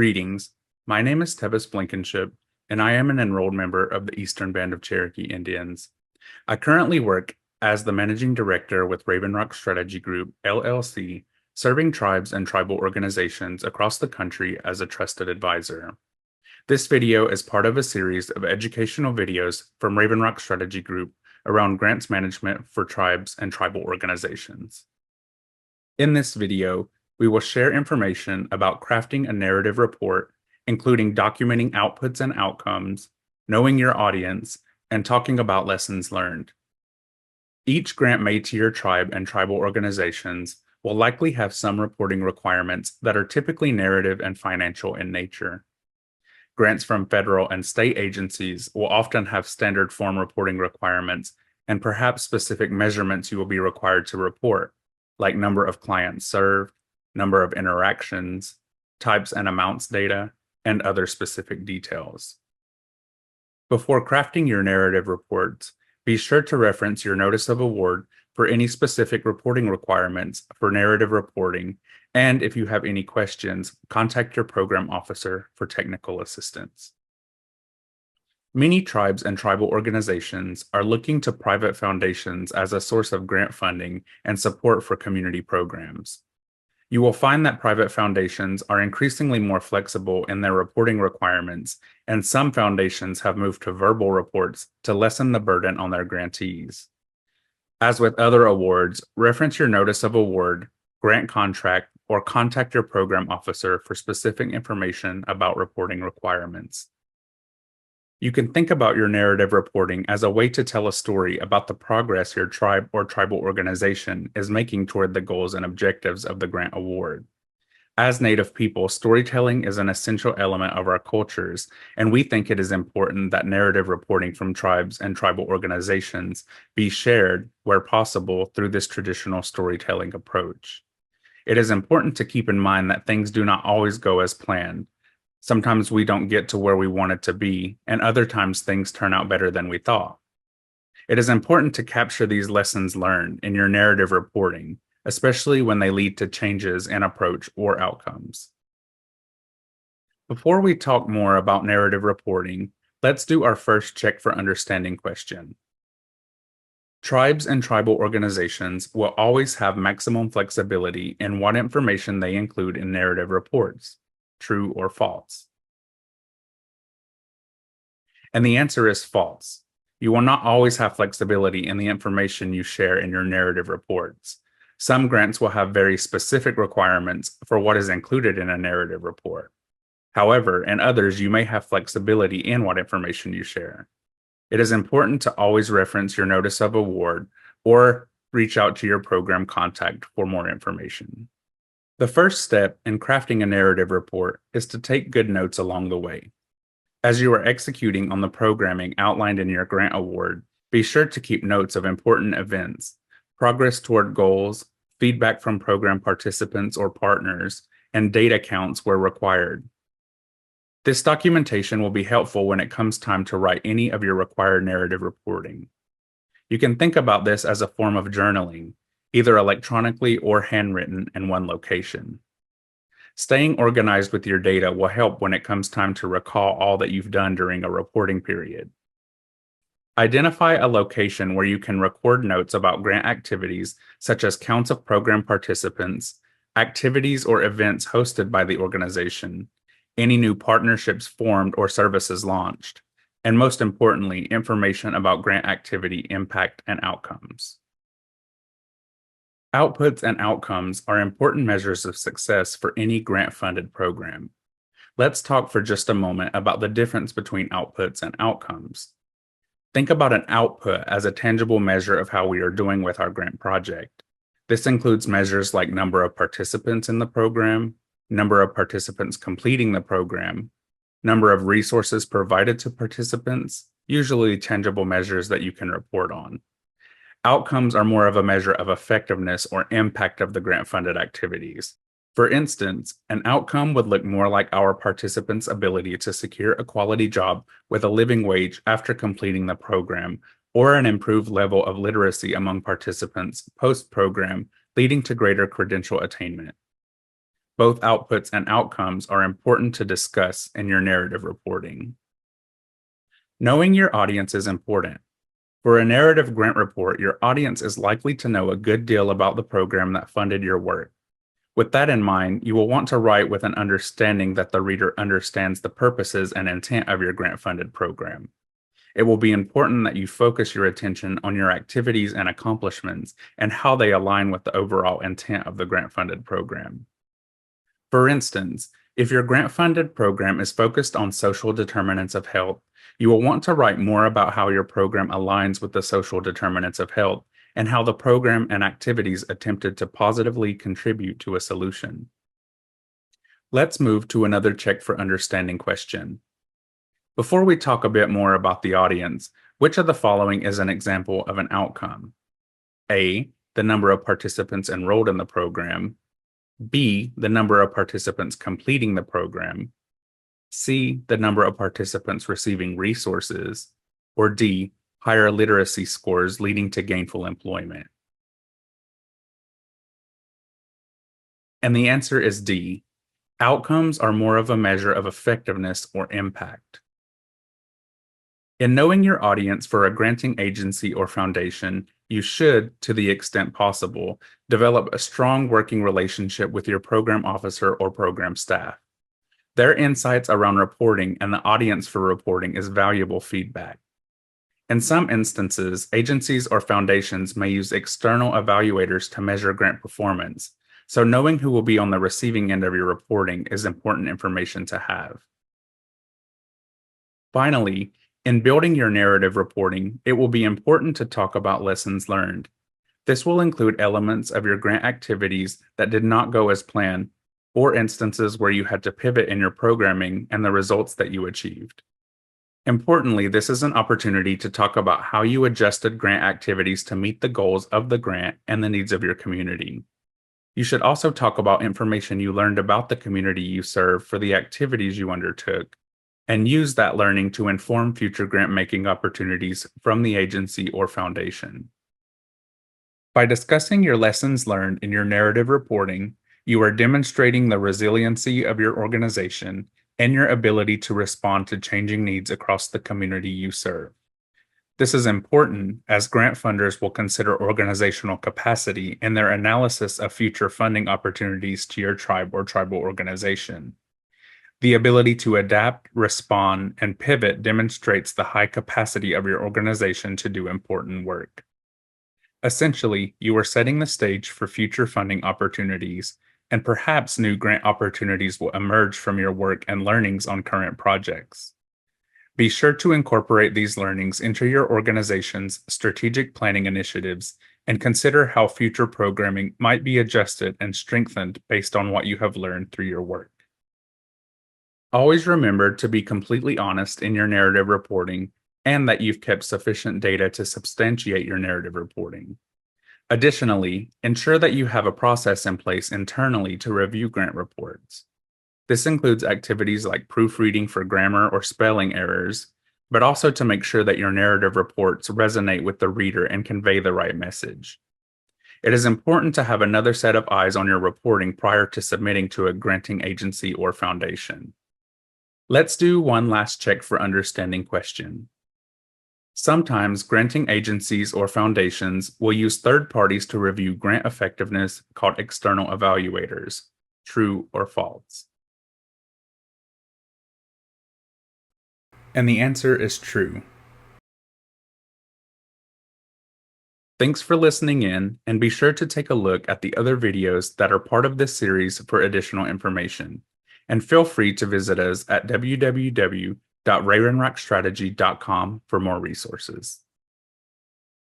Greetings. My name is Tevis Blankenship, and I am an enrolled member of the Eastern Band of Cherokee Indians. I currently work as the Managing Director with Raven Rock Strategy Group, LLC, serving tribes and tribal organizations across the country as a trusted advisor. This video is part of a series of educational videos from Raven Rock Strategy Group around grants management for tribes and tribal organizations. In this video, we will share information about crafting a narrative report, including documenting outputs and outcomes, knowing your audience, and talking about lessons learned. Each grant made to your tribe and tribal organizations will likely have some reporting requirements that are typically narrative and financial in nature. Grants from federal and state agencies will often have standard form reporting requirements and perhaps specific measurements you will be required to report, like number of clients served, number of interactions, types and amounts data, and other specific details. Before crafting your narrative reports, be sure to reference your notice of award for any specific reporting requirements for narrative reporting, and if you have any questions, contact your program officer for technical assistance. Many tribes and tribal organizations are looking to private foundations as a source of grant funding and support for community programs. You will find that private foundations are increasingly more flexible in their reporting requirements, and some foundations have moved to verbal reports to lessen the burden on their grantees. As with other awards, reference your notice of award, grant contract, or contact your program officer for specific information about reporting requirements. You can think about your narrative reporting as a way to tell a story about the progress your tribe or tribal organization is making toward the goals and objectives of the grant award. As Native people, storytelling is an essential element of our cultures, and we think it is important that narrative reporting from tribes and tribal organizations be shared, where possible, through this traditional storytelling approach. It is important to keep in mind that things do not always go as planned. Sometimes we don't get to where we want it to be, and other times things turn out better than we thought. It is important to capture these lessons learned in your narrative reporting, especially when they lead to changes in approach or outcomes. Before we talk more about narrative reporting, let's do our first check for understanding question. Tribes and tribal organizations will always have maximum flexibility in what information they include in narrative reports. True or false? And the answer is false. You will not always have flexibility in the information you share in your narrative reports. Some grants will have very specific requirements for what is included in a narrative report. However, in others, you may have flexibility in what information you share. It is important to always reference your notice of award or reach out to your program contact for more information. The first step in crafting a narrative report is to take good notes along the way. As you are executing on the programming outlined in your grant award, be sure to keep notes of important events, progress toward goals, feedback from program participants or partners, and data counts where required. This documentation will be helpful when it comes time to write any of your required narrative reporting. You can think about this as a form of journaling, either electronically or handwritten in one location. Staying organized with your data will help when it comes time to recall all that you've done during a reporting period. Identify a location where you can record notes about grant activities, such as counts of program participants, activities or events hosted by the organization, any new partnerships formed or services launched, and most importantly, information about grant activity impact and outcomes. Outputs and outcomes are important measures of success for any grant-funded program. Let's talk for just a moment about the difference between outputs and outcomes. Think about an output as a tangible measure of how we are doing with our grant project. This includes measures like number of participants in the program, number of participants completing the program, number of resources provided to participants, usually tangible measures that you can report on. Outcomes are more of a measure of effectiveness or impact of the grant-funded activities. For instance, an outcome would look more like our participants' ability to secure a quality job with a living wage after completing the program, or an improved level of literacy among participants post-program, leading to greater credential attainment. Both outputs and outcomes are important to discuss in your narrative reporting. Knowing your audience is important. For a narrative grant report, your audience is likely to know a good deal about the program that funded your work. With that in mind, you will want to write with an understanding that the reader understands the purposes and intent of your grant-funded program. It will be important that you focus your attention on your activities and accomplishments and how they align with the overall intent of the grant-funded program. For instance, if your grant-funded program is focused on social determinants of health, you will want to write more about how your program aligns with the social determinants of health and how the program and activities attempted to positively contribute to a solution. Let's move to another check for understanding question. Before we talk a bit more about the audience, which of the following is an example of an outcome? A, the number of participants enrolled in the program. B, the number of participants completing the program. C, the number of participants receiving resources. Or D, higher literacy scores leading to gainful employment. And the answer is D. Outcomes are more of a measure of effectiveness or impact. In knowing your audience for a granting agency or foundation, you should, to the extent possible, develop a strong working relationship with your program officer or program staff. Their insights around reporting and the audience for reporting is valuable feedback. In some instances, agencies or foundations may use external evaluators to measure grant performance, so knowing who will be on the receiving end of your reporting is important information to have. Finally, in building your narrative reporting, it will be important to talk about lessons learned. This will include elements of your grant activities that did not go as planned, or instances where you had to pivot in your programming and the results that you achieved. Importantly, this is an opportunity to talk about how you adjusted grant activities to meet the goals of the grant and the needs of your community. You should also talk about information you learned about the community you serve for the activities you undertook, and use that learning to inform future grant-making opportunities from the agency or foundation. By discussing your lessons learned in your narrative reporting, you are demonstrating the resiliency of your organization and your ability to respond to changing needs across the community you serve. This is important as grant funders will consider organizational capacity in their analysis of future funding opportunities to your tribe or tribal organization. The ability to adapt, respond, and pivot demonstrates the high capacity of your organization to do important work. Essentially, you are setting the stage for future funding opportunities, and perhaps new grant opportunities will emerge from your work and learnings on current projects. Be sure to incorporate these learnings into your organization's strategic planning initiatives and consider how future programming might be adjusted and strengthened based on what you have learned through your work. Always remember to be completely honest in your narrative reporting and that you've kept sufficient data to substantiate your narrative reporting. Additionally, ensure that you have a process in place internally to review grant reports. This includes activities like proofreading for grammar or spelling errors, but also to make sure that your narrative reports resonate with the reader and convey the right message. It is important to have another set of eyes on your reporting prior to submitting to a granting agency or foundation. Let's do one last check for understanding question. Sometimes granting agencies or foundations will use third parties to review grant effectiveness called external evaluators. True or false? And the answer is true. Thanks for listening in, and be sure to take a look at the other videos that are part of this series for additional information. And feel free to visit us at www.ravenrockstrategy.com for more resources.